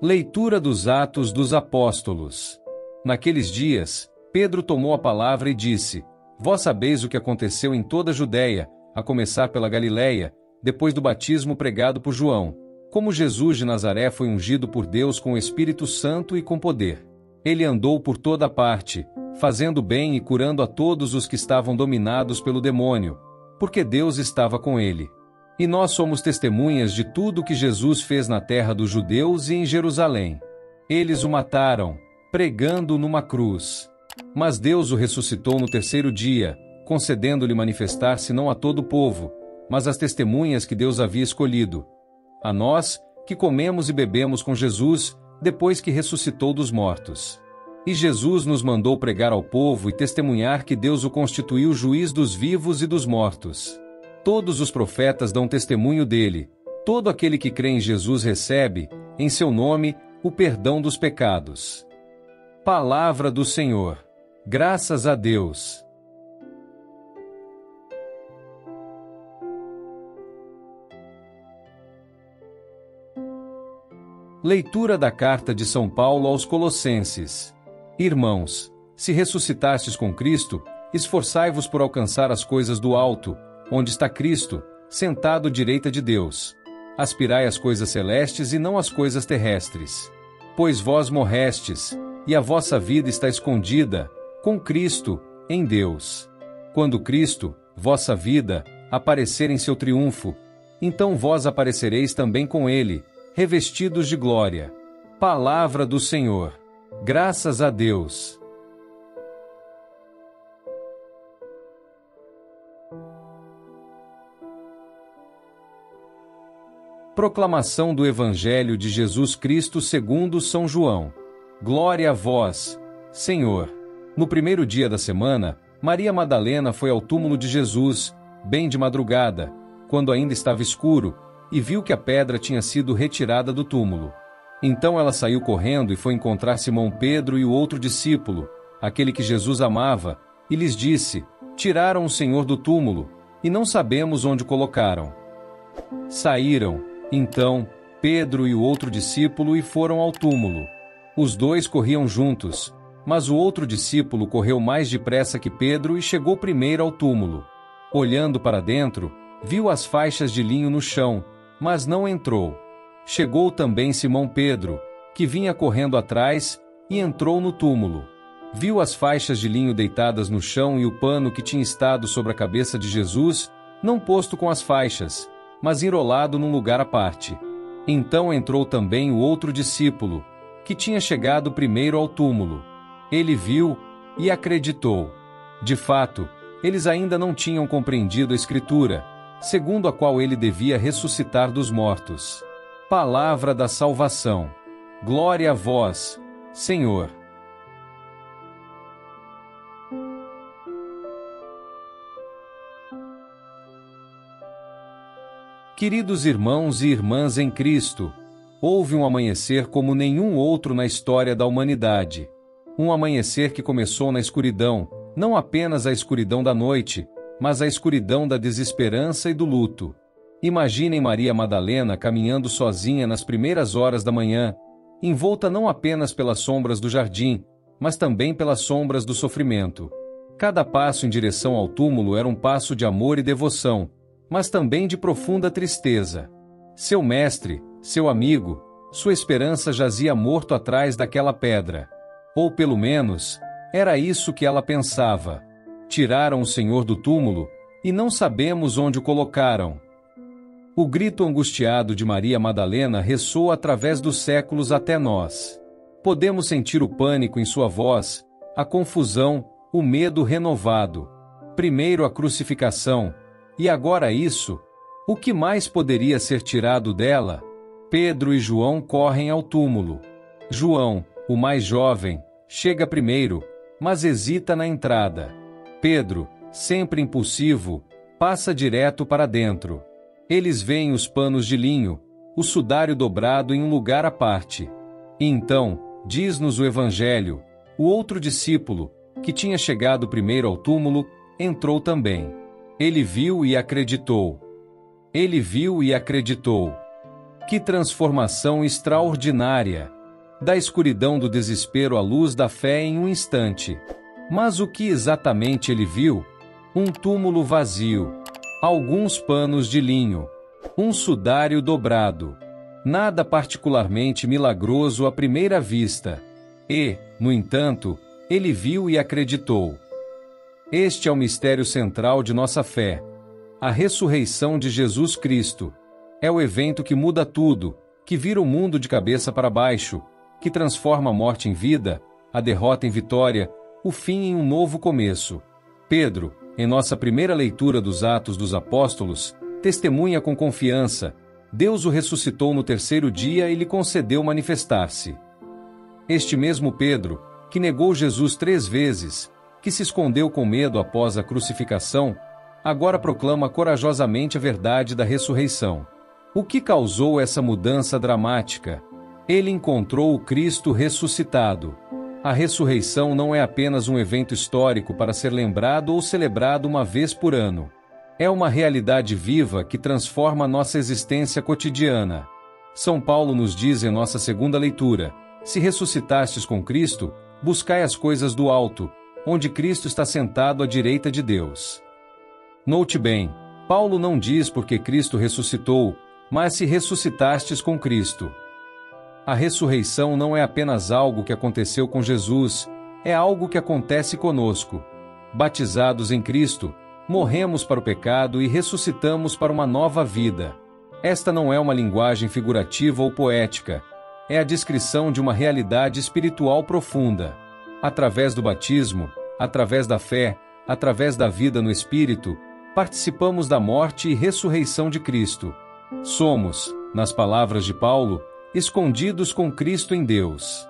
Leitura dos Atos dos Apóstolos. Naqueles dias, Pedro tomou a palavra e disse: Vós sabeis o que aconteceu em toda a Judéia, a começar pela Galiléia, depois do batismo pregado por João, como Jesus de Nazaré foi ungido por Deus com o Espírito Santo e com poder. Ele andou por toda parte, fazendo bem e curando a todos os que estavam dominados pelo demônio, porque Deus estava com ele. E nós somos testemunhas de tudo o que Jesus fez na terra dos judeus e em Jerusalém. Eles o mataram, pregando numa cruz. Mas Deus o ressuscitou no terceiro dia, concedendo-lhe manifestar-se não a todo o povo, mas às testemunhas que Deus havia escolhido. A nós, que comemos e bebemos com Jesus, depois que ressuscitou dos mortos. E Jesus nos mandou pregar ao povo e testemunhar que Deus o constituiu juiz dos vivos e dos mortos. Todos os profetas dão testemunho dele. Todo aquele que crê em Jesus recebe, em seu nome, o perdão dos pecados. Palavra do Senhor. Graças a Deus. Leitura da Carta de São Paulo aos Colossenses. Irmãos, se ressuscitastes com Cristo, esforçai-vos por alcançar as coisas do alto, onde está Cristo, sentado à direita de Deus. Aspirai às coisas celestes e não às coisas terrestres. Pois vós morrestes, e a vossa vida está escondida, com Cristo, em Deus. Quando Cristo, vossa vida, aparecer em seu triunfo, então vós aparecereis também com ele, revestidos de glória. Palavra do Senhor. Graças a Deus. Proclamação do Evangelho de Jesus Cristo segundo São João. Glória a vós, Senhor. No primeiro dia da semana, Maria Madalena foi ao túmulo de Jesus, bem de madrugada, quando ainda estava escuro, e viu que a pedra tinha sido retirada do túmulo. Então ela saiu correndo e foi encontrar Simão Pedro e o outro discípulo, aquele que Jesus amava, e lhes disse: Tiraram o Senhor do túmulo, e não sabemos onde o colocaram. Saíram, então, Pedro e o outro discípulo e foram ao túmulo. Os dois corriam juntos, mas o outro discípulo correu mais depressa que Pedro e chegou primeiro ao túmulo. Olhando para dentro, viu as faixas de linho no chão, mas não entrou. Chegou também Simão Pedro, que vinha correndo atrás, e entrou no túmulo. Viu as faixas de linho deitadas no chão e o pano que tinha estado sobre a cabeça de Jesus, não posto com as faixas, mas enrolado num lugar à parte. Então entrou também o outro discípulo, que tinha chegado primeiro ao túmulo. Ele viu e acreditou. De fato, eles ainda não tinham compreendido a Escritura, segundo a qual ele devia ressuscitar dos mortos. Palavra da salvação. Glória a vós, Senhor. Queridos irmãos e irmãs em Cristo, houve um amanhecer como nenhum outro na história da humanidade. Um amanhecer que começou na escuridão, não apenas a escuridão da noite, mas a escuridão da desesperança e do luto. Imaginem Maria Madalena caminhando sozinha nas primeiras horas da manhã, envolta não apenas pelas sombras do jardim, mas também pelas sombras do sofrimento. Cada passo em direção ao túmulo era um passo de amor e devoção, mas também de profunda tristeza. Seu mestre, seu amigo, sua esperança jazia morto atrás daquela pedra. Ou pelo menos, era isso que ela pensava. Tiraram o Senhor do túmulo, e não sabemos onde o colocaram. O grito angustiado de Maria Madalena ressoa através dos séculos até nós. Podemos sentir o pânico em sua voz, a confusão, o medo renovado. Primeiro a crucificação, e agora isso. O que mais poderia ser tirado dela? Pedro e João correm ao túmulo. João, o mais jovem, chega primeiro, mas hesita na entrada. Pedro, sempre impulsivo, passa direto para dentro. Eles veem os panos de linho, o sudário dobrado em um lugar à parte. E então, diz-nos o Evangelho, o outro discípulo, que tinha chegado primeiro ao túmulo, entrou também. Ele viu e acreditou. Ele viu e acreditou. Que transformação extraordinária! Da escuridão do desespero à luz da fé em um instante. Mas o que exatamente ele viu? Um túmulo vazio. Alguns panos de linho. Um sudário dobrado. Nada particularmente milagroso à primeira vista. E, no entanto, ele viu e acreditou. Este é o mistério central de nossa fé. A ressurreição de Jesus Cristo. É o evento que muda tudo, que vira o mundo de cabeça para baixo, que transforma a morte em vida, a derrota em vitória, o fim em um novo começo. Pedro, em nossa primeira leitura dos Atos dos Apóstolos, testemunha com confiança: Deus o ressuscitou no terceiro dia e lhe concedeu manifestar-se. Este mesmo Pedro, que negou Jesus 3 vezes, que se escondeu com medo após a crucificação, agora proclama corajosamente a verdade da ressurreição. O que causou essa mudança dramática? Ele encontrou o Cristo ressuscitado. A ressurreição não é apenas um evento histórico para ser lembrado ou celebrado uma vez por ano. É uma realidade viva que transforma nossa existência cotidiana. São Paulo nos diz em nossa segunda leitura: se ressuscitastes com Cristo, buscai as coisas do alto, onde Cristo está sentado à direita de Deus. Note bem, Paulo não diz porque Cristo ressuscitou, mas se ressuscitastes com Cristo. A ressurreição não é apenas algo que aconteceu com Jesus, é algo que acontece conosco. Batizados em Cristo, morremos para o pecado e ressuscitamos para uma nova vida. Esta não é uma linguagem figurativa ou poética, é a descrição de uma realidade espiritual profunda. Através do batismo, através da fé, através da vida no Espírito, participamos da morte e ressurreição de Cristo. Somos, nas palavras de Paulo, escondidos com Cristo em Deus.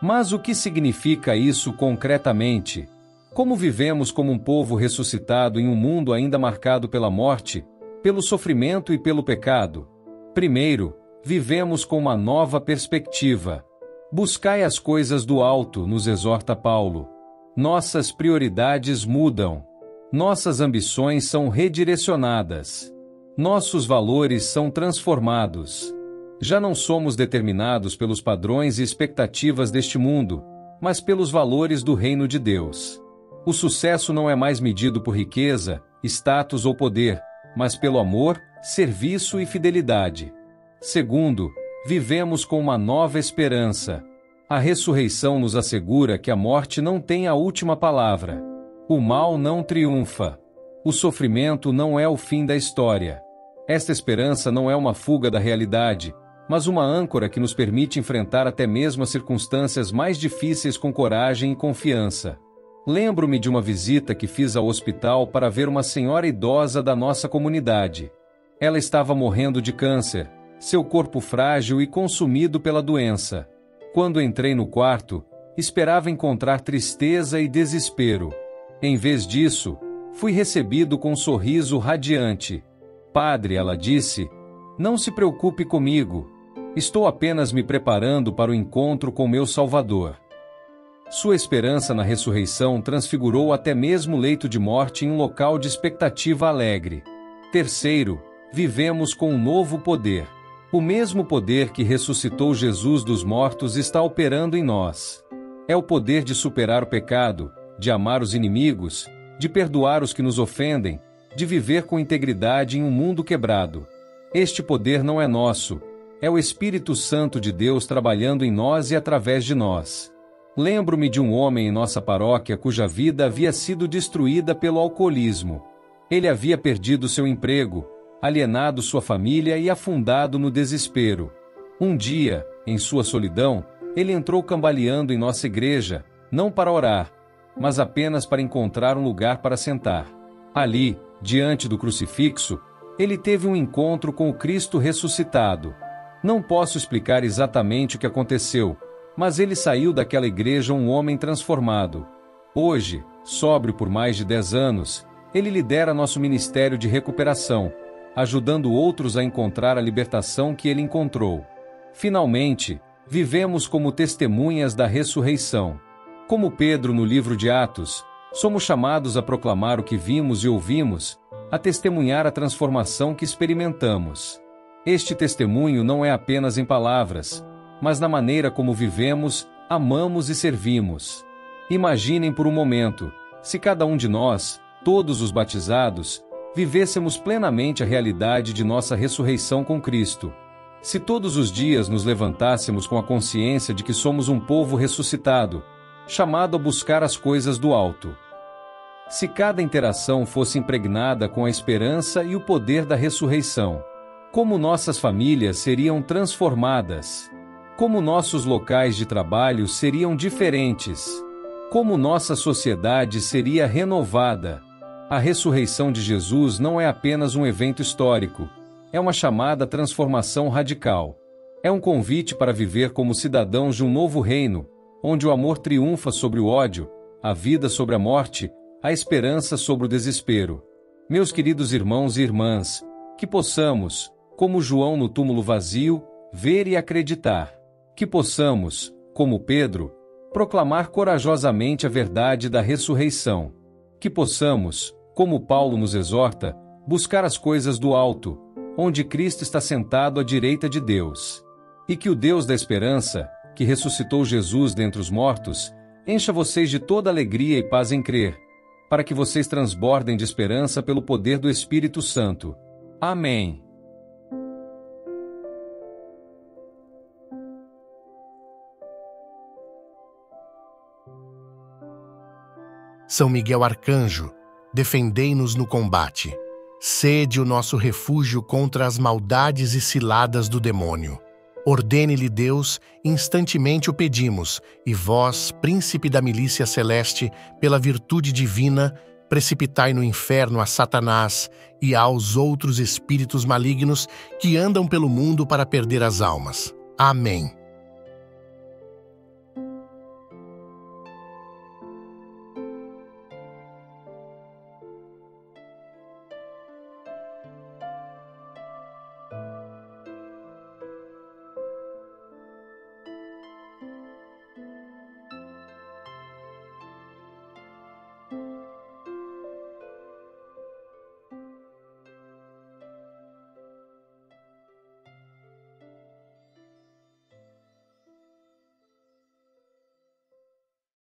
Mas o que significa isso concretamente? Como vivemos como um povo ressuscitado em um mundo ainda marcado pela morte, pelo sofrimento e pelo pecado? Primeiro, vivemos com uma nova perspectiva. Buscai as coisas do alto, nos exorta Paulo. Nossas prioridades mudam. Nossas ambições são redirecionadas. Nossos valores são transformados. Já não somos determinados pelos padrões e expectativas deste mundo, mas pelos valores do reino de Deus. O sucesso não é mais medido por riqueza, status ou poder, mas pelo amor, serviço e fidelidade. Segundo, vivemos com uma nova esperança. A ressurreição nos assegura que a morte não tem a última palavra. O mal não triunfa. O sofrimento não é o fim da história. Esta esperança não é uma fuga da realidade, mas uma âncora que nos permite enfrentar até mesmo as circunstâncias mais difíceis com coragem e confiança. Lembro-me de uma visita que fiz ao hospital para ver uma senhora idosa da nossa comunidade. Ela estava morrendo de câncer, seu corpo frágil e consumido pela doença. Quando entrei no quarto, esperava encontrar tristeza e desespero. Em vez disso, fui recebido com um sorriso radiante. Padre, ela disse, não se preocupe comigo. Estou apenas me preparando para o encontro com meu Salvador. Sua esperança na ressurreição transfigurou até mesmo o leito de morte em um local de expectativa alegre. Terceiro, vivemos com um novo poder. O mesmo poder que ressuscitou Jesus dos mortos está operando em nós. É o poder de superar o pecado, de amar os inimigos, de perdoar os que nos ofendem, de viver com integridade em um mundo quebrado. Este poder não é nosso, é o Espírito Santo de Deus trabalhando em nós e através de nós. Lembro-me de um homem em nossa paróquia cuja vida havia sido destruída pelo alcoolismo. Ele havia perdido seu emprego, alienado sua família e afundado no desespero. Um dia, em sua solidão, ele entrou cambaleando em nossa igreja, não para orar, mas apenas para encontrar um lugar para sentar. Ali, diante do crucifixo, ele teve um encontro com o Cristo ressuscitado. Não posso explicar exatamente o que aconteceu, mas ele saiu daquela igreja um homem transformado. Hoje, sóbrio por mais de 10 anos, ele lidera nosso ministério de recuperação, ajudando outros a encontrar a libertação que ele encontrou. Finalmente, vivemos como testemunhas da ressurreição. Como Pedro no livro de Atos, somos chamados a proclamar o que vimos e ouvimos, a testemunhar a transformação que experimentamos. Este testemunho não é apenas em palavras, mas na maneira como vivemos, amamos e servimos. Imaginem por um momento, se cada um de nós, todos os batizados, vivêssemos plenamente a realidade de nossa ressurreição com Cristo. Se todos os dias nos levantássemos com a consciência de que somos um povo ressuscitado, chamado a buscar as coisas do alto. Se cada interação fosse impregnada com a esperança e o poder da ressurreição, como nossas famílias seriam transformadas, como nossos locais de trabalho seriam diferentes, como nossa sociedade seria renovada. A ressurreição de Jesus não é apenas um evento histórico, é uma chamada à transformação radical. É um convite para viver como cidadãos de um novo reino, onde o amor triunfa sobre o ódio, a vida sobre a morte, a esperança sobre o desespero. Meus queridos irmãos e irmãs, que possamos, como João no túmulo vazio, ver e acreditar. Que possamos, como Pedro, proclamar corajosamente a verdade da ressurreição. Que possamos, como Paulo nos exorta, buscar as coisas do alto, onde Cristo está sentado à direita de Deus. E que o Deus da esperança, que ressuscitou Jesus dentre os mortos, encha vocês de toda alegria e paz em crer, para que vocês transbordem de esperança pelo poder do Espírito Santo. Amém. São Miguel Arcanjo, defendei-nos no combate. Sede o nosso refúgio contra as maldades e ciladas do demônio. Ordene-lhe Deus, instantemente o pedimos, e vós, príncipe da milícia celeste, pela virtude divina, precipitai no inferno a Satanás e aos outros espíritos malignos que andam pelo mundo para perder as almas. Amém.